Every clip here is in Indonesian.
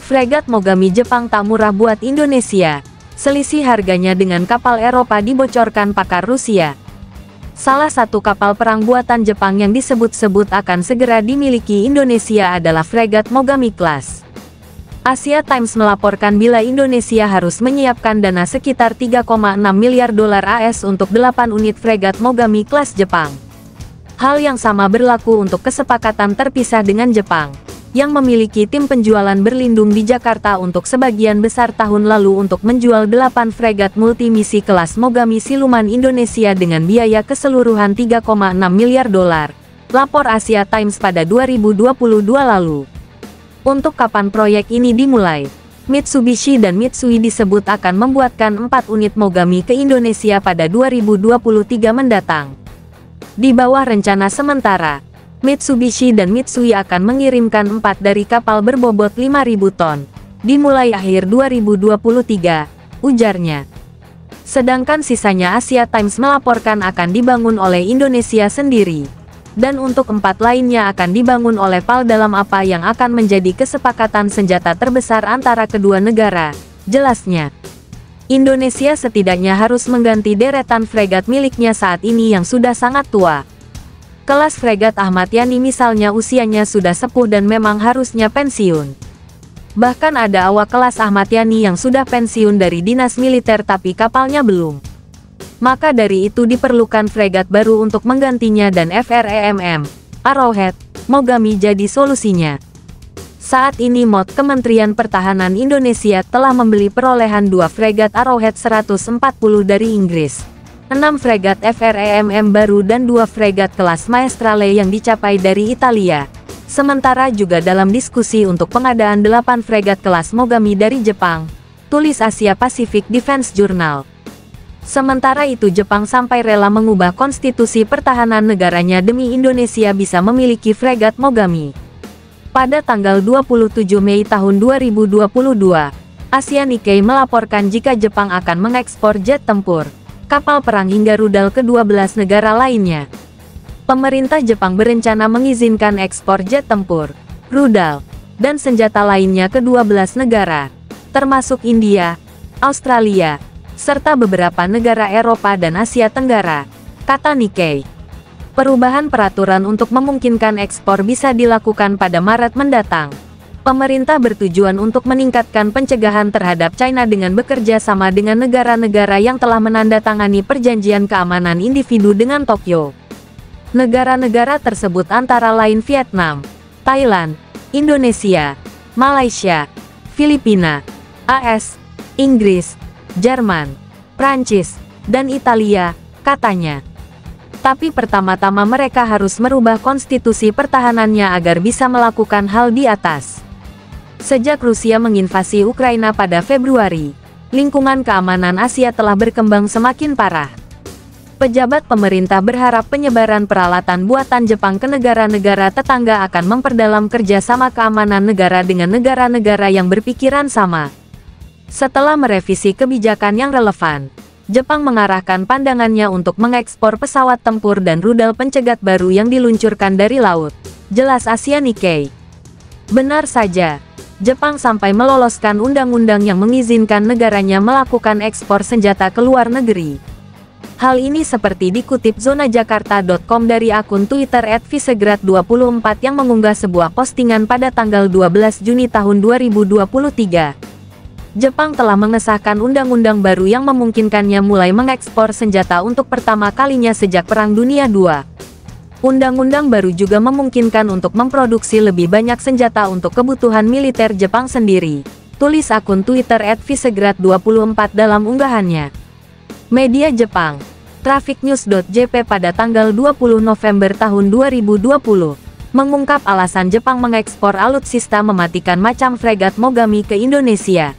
Fregat Mogami Jepang tak murah buat Indonesia. Selisih harganya dengan kapal Eropa dibocorkan pakar Rusia. Salah satu kapal perang buatan Jepang yang disebut-sebut akan segera dimiliki Indonesia adalah fregat Mogami Class. Asia Times melaporkan bila Indonesia harus menyiapkan dana sekitar 3,6 miliar dolar AS untuk 8 unit fregat Mogami Class Jepang. Hal yang sama berlaku untuk kesepakatan terpisah dengan Jepang, yang memiliki tim penjualan berlindung di Jakarta untuk sebagian besar tahun lalu untuk menjual 8 fregat multimisi kelas Mogami Siluman Indonesia dengan biaya keseluruhan 3,6 miliar dolar, lapor Asia Times pada 2022 lalu. Untuk kapan proyek ini dimulai? Mitsubishi dan Mitsui disebut akan membuatkan 4 unit Mogami ke Indonesia pada 2023 mendatang. Di bawah rencana sementara, Mitsubishi dan Mitsui akan mengirimkan 4 dari kapal berbobot 5.000 ton, dimulai akhir 2023, ujarnya. Sedangkan sisanya Asia Times melaporkan akan dibangun oleh Indonesia sendiri. Dan untuk 4 lainnya akan dibangun oleh PAL dalam apa yang akan menjadi kesepakatan senjata terbesar antara kedua negara, jelasnya. Indonesia setidaknya harus mengganti deretan fregat miliknya saat ini yang sudah sangat tua. Kelas fregat Ahmad Yani misalnya usianya sudah sepuh dan memang harusnya pensiun. Bahkan ada awak kelas Ahmad Yani yang sudah pensiun dari dinas militer tapi kapalnya belum. Maka dari itu diperlukan fregat baru untuk menggantinya dan FREMM, Arrowhead, Mogami jadi solusinya. Saat ini MOD Kementerian Pertahanan Indonesia telah membeli perolehan 2 fregat Arrowhead 140 dari Inggris, 6 fregat FREMM baru dan 2 fregat kelas Maestrale yang dicapai dari Italia. Sementara juga dalam diskusi untuk pengadaan 8 fregat kelas Mogami dari Jepang, tulis Asia Pacific Defense Journal. Sementara itu Jepang sampai rela mengubah konstitusi pertahanan negaranya demi Indonesia bisa memiliki fregat Mogami. Pada tanggal 27 Mei tahun 2022, Asia Nikkei melaporkan jika Jepang akan mengekspor jet tempur, kapal perang hingga rudal ke 12 negara lainnya. Pemerintah Jepang berencana mengizinkan ekspor jet tempur, rudal, dan senjata lainnya ke 12 negara, termasuk India, Australia, serta beberapa negara Eropa dan Asia Tenggara, kata Nikkei. Perubahan peraturan untuk memungkinkan ekspor bisa dilakukan pada Maret mendatang. Pemerintah bertujuan untuk meningkatkan pencegahan terhadap China dengan bekerja sama dengan negara-negara yang telah menandatangani perjanjian keamanan individu dengan Tokyo. Negara-negara tersebut antara lain Vietnam, Thailand, Indonesia, Malaysia, Filipina, AS, Inggris, Jerman, Prancis, dan Italia, katanya. Tapi pertama-tama mereka harus merubah konstitusi pertahanannya agar bisa melakukan hal di atas. Sejak Rusia menginvasi Ukraina pada Februari, lingkungan keamanan Asia telah berkembang semakin parah. Pejabat pemerintah berharap penyebaran peralatan buatan Jepang ke negara-negara tetangga akan memperdalam kerjasama keamanan negara dengan negara-negara yang berpikiran sama. Setelah merevisi kebijakan yang relevan, Jepang mengarahkan pandangannya untuk mengekspor pesawat tempur dan rudal pencegat baru yang diluncurkan dari laut, jelas Asia Nikkei. Benar saja, Jepang sampai meloloskan undang-undang yang mengizinkan negaranya melakukan ekspor senjata ke luar negeri. Hal ini seperti dikutip zonajakarta.com dari akun Twitter @visegrad24 yang mengunggah sebuah postingan pada tanggal 12 Juni tahun 2023. Jepang telah mengesahkan undang-undang baru yang memungkinkannya mulai mengekspor senjata untuk pertama kalinya sejak Perang Dunia II. Undang-undang baru juga memungkinkan untuk memproduksi lebih banyak senjata untuk kebutuhan militer Jepang sendiri, tulis akun Twitter @visegrad24 dalam unggahannya. Media Jepang, trafficnews.jp pada tanggal 20 November tahun 2020, mengungkap alasan Jepang mengekspor alutsista mematikan macam fregat Mogami ke Indonesia.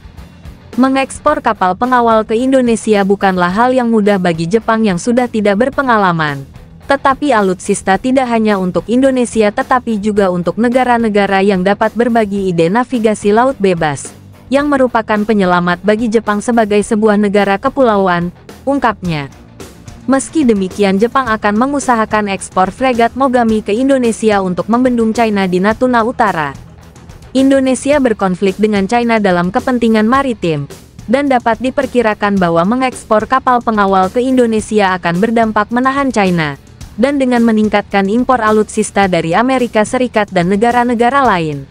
Mengekspor kapal pengawal ke Indonesia bukanlah hal yang mudah bagi Jepang yang sudah tidak berpengalaman. Tetapi alutsista tidak hanya untuk Indonesia tetapi juga untuk negara-negara yang dapat berbagi ide navigasi laut bebas, yang merupakan penyelamat bagi Jepang sebagai sebuah negara kepulauan, ungkapnya. Meski demikian Jepang akan mengusahakan ekspor fregat Mogami ke Indonesia untuk membendung China di Natuna Utara. Indonesia berkonflik dengan China dalam kepentingan maritim, dan dapat diperkirakan bahwa mengekspor kapal pengawal ke Indonesia akan berdampak menahan China, dan dengan meningkatkan impor alutsista dari Amerika Serikat dan negara-negara lain.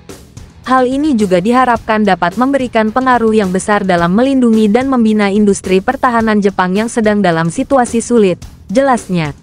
Hal ini juga diharapkan dapat memberikan pengaruh yang besar dalam melindungi dan membina industri pertahanan Jepang yang sedang dalam situasi sulit, jelasnya.